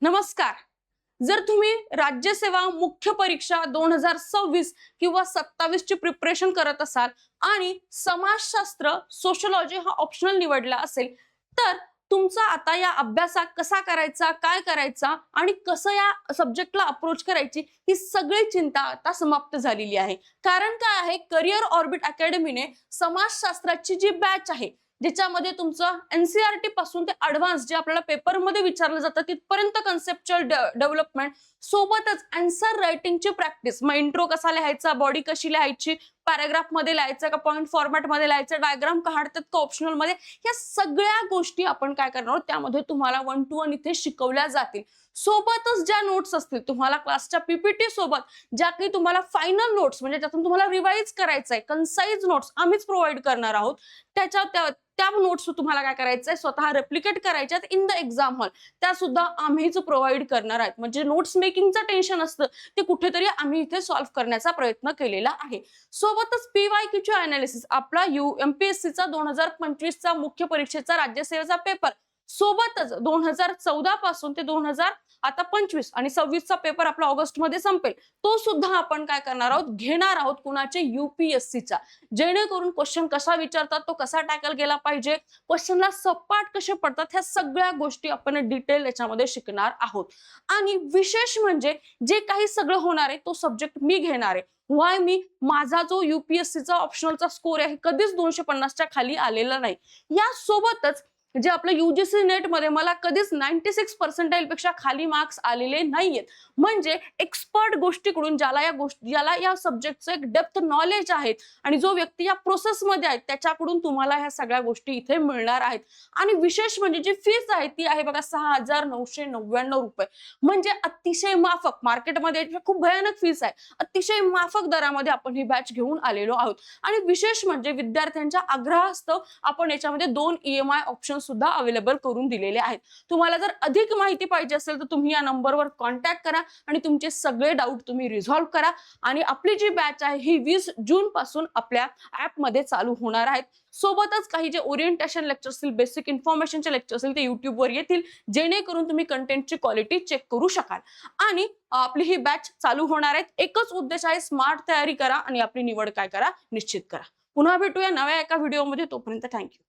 नमस्कार. जर तुम्ही राज्यसेवा मुख्य परीक्षा 2026 किंवा 27 ची प्रिपरेशन करत असाल आणि समाजशास्त्र सोशलॉजी हा ऑप्शनल निवडला असेल, तर तुमचा आता या अभ्यासात कसा करायचा, काय करायचा आणि कसं या सब्जेक्टला अप्रोच करायची, ही सगळी चिंता आता समाप्त झालेली आहे. कारण काय आहे, करिअर ऑर्बिट अकॅडमीने समाजशास्त्राची जी बॅच आहे, ज्याच्यामध्ये तुमचं एनसीईआरटी पासून ते ऍडव्हान्स जे आपल्याला पेपरमध्ये विचारलं जातं तिथपर्यंत कन्सेप्च्युअल डेव्हलपमेंट सोबतच आन्सर रायटिंगची प्रॅक्टिस, मग इंट्रो कसा लिहायचा, बॉडी कशी लिहायची, पॅराग्राफ मध्ये लिहायचं का पॉइंट फॉर्मॅट मध्ये लिहायचं, डायग्राम काढतात का ऑप्शनल मध्ये, या सगळ्या गोष्टी आपण काय करणार आहोत त्यामध्ये तुम्हाला 1 to 1 इथे शिकवल्या जातील. सोबतच ज्या नोट्स असतील तुम्हाला क्लासच्या पीपीटी सोबत, ज्या काही तुम्हाला फायनल नोट्स म्हणजे ज्यातून तुम्हाला रिवाइज करायचंय, कन्साइज नोट्स आम्हीच प्रोव्हाइड करणार आहोत. त्या नोट्स तुम्हाला काय करायचंय, स्वतः रेप्लिकेट करायच्यात इन द एक्झाम हॉल, त्या सुद्धा आम्हीच प्रोव्हाइड करणार आहेत. म्हणजे नोट्स मेकिंगचं टेन्शन असतं ते कुठेतरी आम्ही इथे सॉल्व्ह करण्याचा प्रयत्न केलेला आहे. सोबतच पीवायक्यूचे अनालिसिस, आपला एमपीएससीचा 2025चा मुख्य परीक्षेचा राज्यसेवेचा पेपर, सोबतच 2014 पासून ते 2025 आणि 26चा पेपर आपला ऑगस्ट मध्ये संपेल, तो सुद्धा आपण काय करणार आहोत, घेणार आहोत. कुणाचे? यूपीएससीचा. जेणेकरून क्वेश्चन कसा विचारतात, तो कसा टॅकल केला पाहिजे, क्वेश्चनला सपाट कसे पडतात, ह्या सगळ्या गोष्टी आपण डिटेल याच्यामध्ये शिकणार आहोत. आणि विशेष म्हणजे जे काही सगळं होणार आहे तो सब्जेक्ट मी घेणार आहे. व्हाय मी? माझा जो यूपीएससीचा ऑप्शनलचा स्कोर आहे कधीच 250च्या खाली आलेला नाही. या सोबतच जे आपलं युजीसी नेट मध्ये मला कधीच 96 पर्सेंटाइल पेक्षा खाली मार्क्स आलेले नाहीयेत. म्हणजे एक्सपर्ट गोष्टीकडून ज्याला या सब्जेक्टचं एक डेप्थ नॉलेज आहे आणि जो व्यक्ती या प्रोसेस मध्ये आहे त्याच्याकडून तुम्हाला ह्या सगळ्या गोष्टी इथे मिळणार आहेत. आणि विशेष म्हणजे जी फीस आहे ती आहे बघा 6,999 रुपये. म्हणजे अतिशय माफक, मार्केटमध्ये खूप भयानक फीस आहे, अतिशय माफक दरामध्ये आपण ही बॅच घेऊन आलेलो आहोत. आणि विशेष म्हणजे विद्यार्थ्यांच्या आग्रहास्तव आपण याच्यामध्ये 2 ईएमआय ऑप्शन सुद्धा अवेलेबल करून दिलेले आहेत. तुम्हाला जर अधिक माहिती पाहिजे असेल तर तुम्ही या नंबरवर कॉन्टॅक्ट करा आणि तुमचे सगळे डाऊट तुम्ही रिझॉल्व्ह करा. आणि आपली जी बॅच आहे ही 20 जून पासून आपल्या ऍप मध्ये चालू होणार आहेत. सोबतच काही जे ओरिएंटेशन लेक्चर असतील, बेसिक इन्फॉर्मेशनचे लेक्चर असतील ते युट्यूबवर येतील, जेणेकरून तुम्ही कंटेंटची क्वालिटी चेक करू शकाल. आणि आपली ही बॅच चालू होणार आहे. एकच उद्देश आहे, स्मार्ट तयारी करा आणि आपली निवड काय करा, निश्चित करा. पुन्हा भेटूया नव्या एका व्हिडिओमध्ये. तोपर्यंत थँक्यू.